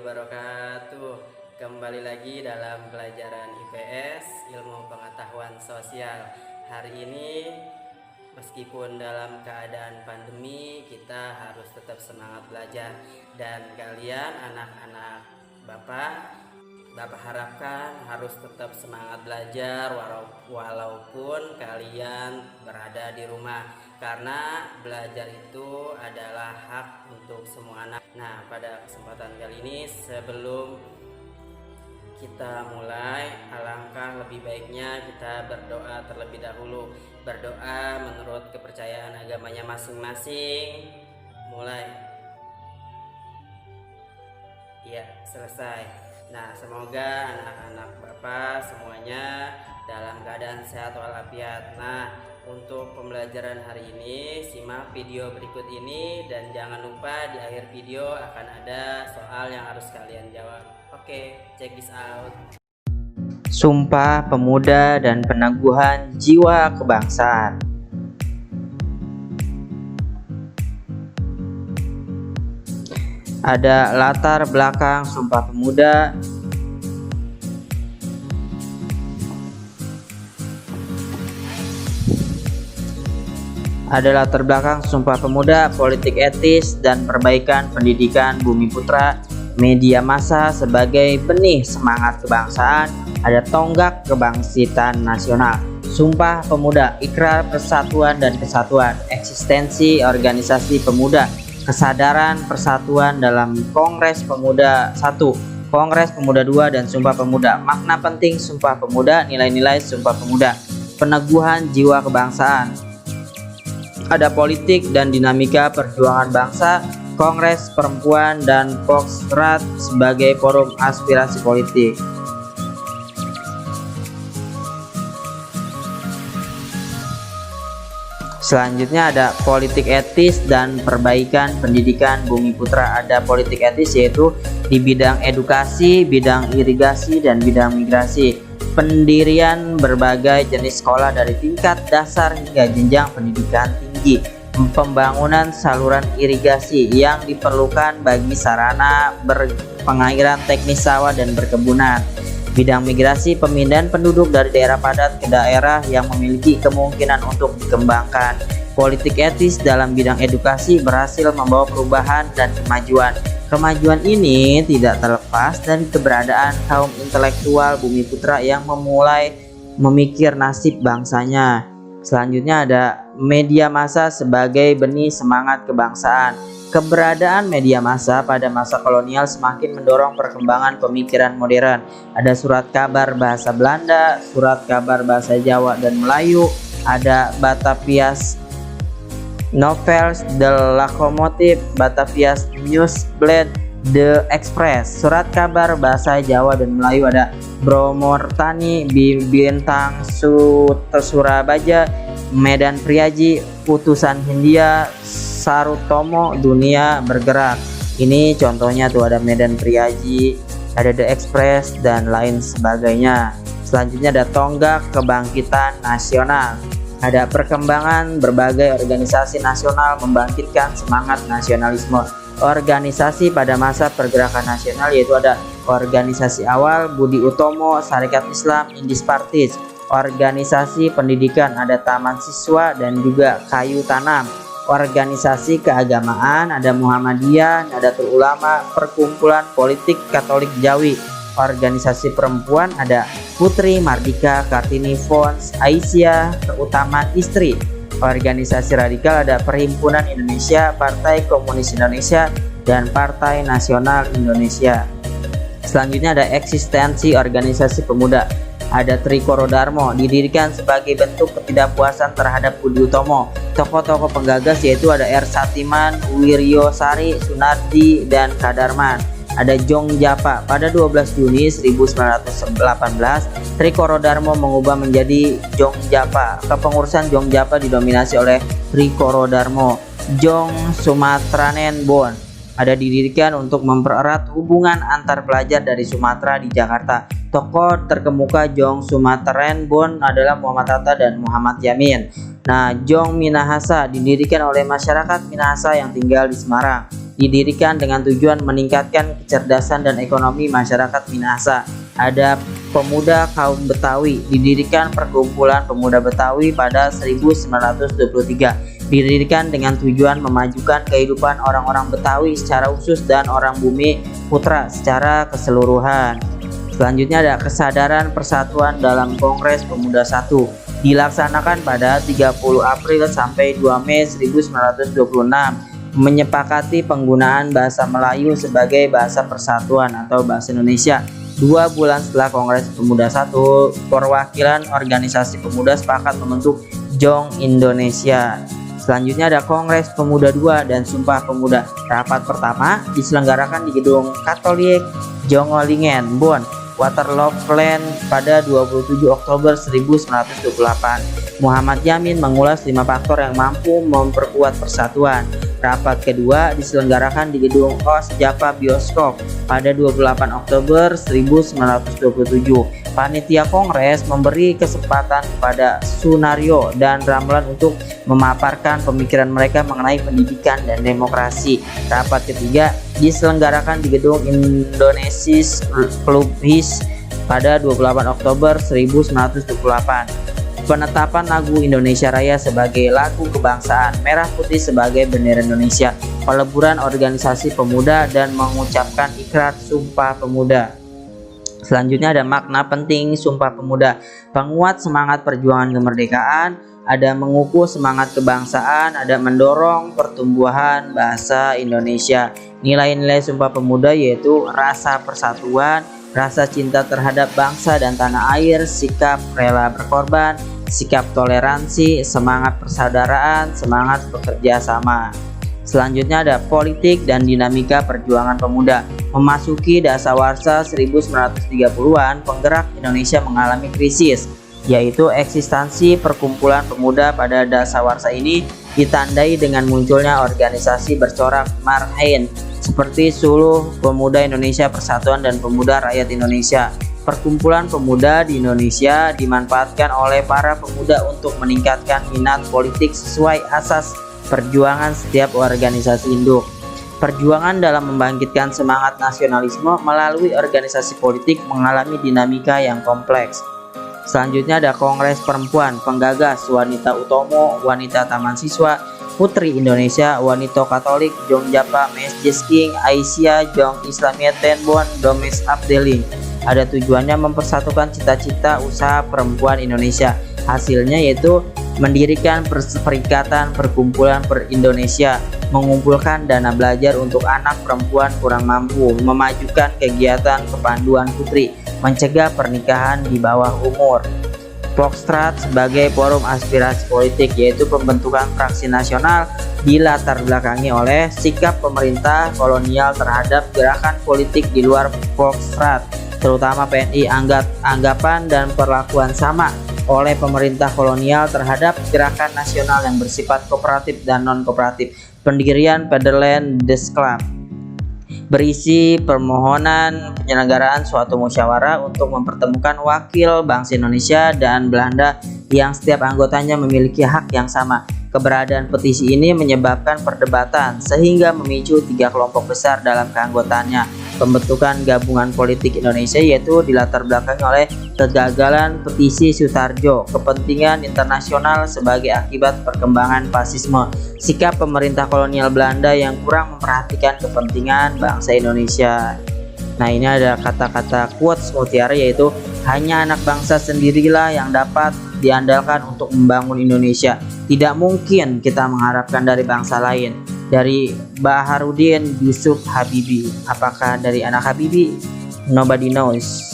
wabarakatuh. Kembali lagi dalam pelajaran IPS, Ilmu Pengetahuan Sosial. Hari ini meskipun dalam keadaan pandemi, kita harus tetap semangat belajar. Dan kalian anak-anak Bapak harapkan harus tetap semangat belajar walaupun kalian berada di rumah, karena belajar itu adalah hak untuk semua anak. Nah, pada kesempatan kali ini sebelum kita mulai, alangkah lebih baiknya kita berdoa terlebih dahulu. Berdoa menurut kepercayaan agamanya masing-masing. Mulai. Ya, selesai. Nah, semoga anak-anak Bapak semuanya dalam keadaan sehat walafiat. Nah, untuk pembelajaran hari ini, simak video berikut ini dan jangan lupa di akhir video akan ada soal yang harus kalian jawab. Oke, check this out. Sumpah Pemuda dan Peneguhan Jiwa Kebangsaan. Ada latar belakang Sumpah Pemuda. Ada latar belakang Sumpah Pemuda, politik etis dan perbaikan pendidikan Bumi Putra, media massa sebagai benih semangat kebangsaan, ada tonggak kebangkitan nasional. Sumpah Pemuda, ikrar persatuan dan kesatuan, eksistensi organisasi pemuda, kesadaran persatuan dalam Kongres Pemuda 1, Kongres Pemuda 2 dan Sumpah Pemuda. Makna penting Sumpah Pemuda, nilai-nilai Sumpah Pemuda, peneguhan jiwa kebangsaan. Ada politik dan dinamika perjuangan bangsa, Kongres Perempuan dan Foxtrot sebagai forum aspirasi politik. Selanjutnya ada politik etis dan perbaikan pendidikan Bumi Putra. Ada politik etis yaitu di bidang edukasi, bidang irigasi, dan bidang migrasi. Pendirian berbagai jenis sekolah dari tingkat dasar hingga jenjang pendidikan tinggi. Pembangunan saluran irigasi yang diperlukan bagi sarana pengairan teknis sawah dan perkebunan. Bidang migrasi, pemindahan penduduk dari daerah padat ke daerah yang memiliki kemungkinan untuk dikembangkan. Politik etis dalam bidang edukasi berhasil membawa perubahan dan kemajuan. Kemajuan ini tidak terlepas dari keberadaan kaum intelektual Bumi Putra yang memulai memikir nasib bangsanya. Selanjutnya ada media massa sebagai benih semangat kebangsaan. Keberadaan media massa pada masa kolonial semakin mendorong perkembangan pemikiran modern. Ada surat kabar bahasa Belanda, surat kabar bahasa Jawa dan Melayu, ada Batavia's Novels, The Locomotive, Batavia's Newsblad, The Express. Surat kabar bahasa Jawa dan Melayu ada Bromortani, Bintang Surabaya, Medan Priaji, Putusan Hindia, Sarutomo, Dunia Bergerak. Ini contohnya tuh, ada Medan Priaji, ada The Express dan lain sebagainya. Selanjutnya ada tonggak kebangkitan nasional. Ada perkembangan berbagai organisasi nasional membangkitkan semangat nasionalisme. Organisasi pada masa pergerakan nasional yaitu ada organisasi awal Budi Utomo, Sarekat Islam, Indis Partis. Organisasi pendidikan ada Taman Siswa dan juga Kayu Tanam. Organisasi keagamaan ada Muhammadiyah, Nadatul Ulama, Perkumpulan Politik Katolik Jawi. Organisasi perempuan ada Putri Mardika, Kartini Fons, Aisyah, Keutamaan Istri. Organisasi radikal ada Perhimpunan Indonesia, Partai Komunis Indonesia, dan Partai Nasional Indonesia. Selanjutnya ada eksistensi organisasi pemuda. Ada Trikoro Darmo, didirikan sebagai bentuk ketidakpuasan terhadap Budi Utomo. Tokoh-tokoh penggagas yaitu ada R. Satiman, Wiryosari, Sunardi, dan Kadarman. Ada Jong Japa. Pada 12 Juni 1918, Trikoro Darmo mengubah menjadi Jong Japa. Kepengurusan Jong Japa didominasi oleh Trikoro Darmo. Jong Sumatranen Bon ada didirikan untuk mempererat hubungan antar pelajar dari Sumatera di Jakarta. Tokoh terkemuka Jong Sumateren Bon adalah Muhammad Hatta dan Muhammad Yamin. Nah, Jong Minahasa didirikan oleh masyarakat Minahasa yang tinggal di Semarang. didirikan dengan tujuan meningkatkan kecerdasan dan ekonomi masyarakat Minahasa. Ada Pemuda Kaum Betawi, didirikan Perkumpulan Pemuda Betawi pada 1923, didirikan dengan tujuan memajukan kehidupan orang-orang Betawi secara khusus dan orang Bumi Putra secara keseluruhan. Selanjutnya ada Kesadaran Persatuan dalam Kongres Pemuda 1, dilaksanakan pada 30 April sampai 2 Mei 1926, menyepakati penggunaan bahasa Melayu sebagai bahasa persatuan atau bahasa Indonesia. 2 bulan setelah Kongres Pemuda 1, perwakilan organisasi pemuda sepakat membentuk JONG Indonesia. Selanjutnya ada Kongres Pemuda 2 dan Sumpah Pemuda. Rapat pertama diselenggarakan di Gedung Katolik Jongolingen, Bonn, Waterloopland pada 27 Oktober 1928. Muhammad Yamin mengulas 5 faktor yang mampu memperkuat persatuan. Rapat kedua diselenggarakan di Gedung OS Japa Bioskop pada 28 Oktober 1927. Panitia Kongres memberi kesempatan kepada Sunario dan Ramlan untuk memaparkan pemikiran mereka mengenai pendidikan dan demokrasi. Rapat ketiga diselenggarakan di Gedung Indonesis Clubhouse pada 28 Oktober 1928. Penetapan lagu Indonesia Raya sebagai lagu kebangsaan, merah putih sebagai bendera Indonesia, peleburan organisasi pemuda, dan mengucapkan ikrar Sumpah Pemuda. Selanjutnya ada makna penting Sumpah Pemuda, penguat semangat perjuangan kemerdekaan, ada mengukuh semangat kebangsaan, ada mendorong pertumbuhan bahasa Indonesia. Nilai-nilai Sumpah Pemuda yaitu rasa persatuan, rasa cinta terhadap bangsa dan tanah air, sikap rela berkorban, sikap toleransi, semangat persaudaraan, semangat bekerja sama. Selanjutnya ada politik dan dinamika perjuangan pemuda. Memasuki dasawarsa 1930-an, penggerak Indonesia mengalami krisis, yaitu eksistensi perkumpulan pemuda pada dasawarsa ini ditandai dengan munculnya organisasi bercorak marhain seperti Suluh Pemuda Indonesia Persatuan dan Pemuda Rakyat Indonesia. Perkumpulan pemuda di Indonesia dimanfaatkan oleh para pemuda untuk meningkatkan minat politik sesuai asas perjuangan setiap organisasi induk. Perjuangan dalam membangkitkan semangat nasionalisme melalui organisasi politik mengalami dinamika yang kompleks. Selanjutnya ada Kongres Perempuan, penggagas Wanita Utomo, Wanita Taman Siswa, Putri Indonesia, Wanita Katolik, Jong Japa, Masjid King, Aisyah, Jong Islamiyah Tenbon, Domes Abdeling. Ada tujuannya mempersatukan cita-cita usaha perempuan Indonesia. Hasilnya yaitu mendirikan perserikatan perkumpulan per-Indonesia, mengumpulkan dana belajar untuk anak perempuan kurang mampu, memajukan kegiatan kepanduan putri, mencegah pernikahan di bawah umur. Foxtrot sebagai forum aspirasi politik, yaitu pembentukan fraksi nasional dilatar belakangi oleh sikap pemerintah kolonial terhadap gerakan politik di luar Foxtrot, terutama PNI, anggapan dan perlakuan sama oleh pemerintah kolonial terhadap gerakan nasional yang bersifat kooperatif dan non-kooperatif. Pendirian Federland Desk Club berisi permohonan penyelenggaraan suatu musyawarah untuk mempertemukan wakil bangsa Indonesia dan Belanda yang setiap anggotanya memiliki hak yang sama. Keberadaan petisi ini menyebabkan perdebatan sehingga memicu 3 kelompok besar dalam keanggotaannya. Pembentukan Gabungan Politik Indonesia yaitu dilatar belakangi oleh kegagalan petisi Sutarjo, kepentingan internasional sebagai akibat perkembangan fasisme, sikap pemerintah kolonial Belanda yang kurang memperhatikan kepentingan bangsa Indonesia. Nah, ini ada kata-kata quotes mutiara, yaitu hanya anak bangsa sendirilah yang dapat diandalkan untuk membangun Indonesia. Tidak mungkin kita mengharapkan dari bangsa lain. Dari Baharudin Yusuf Habibie. Apakah dari anak Habibie? Nobody knows.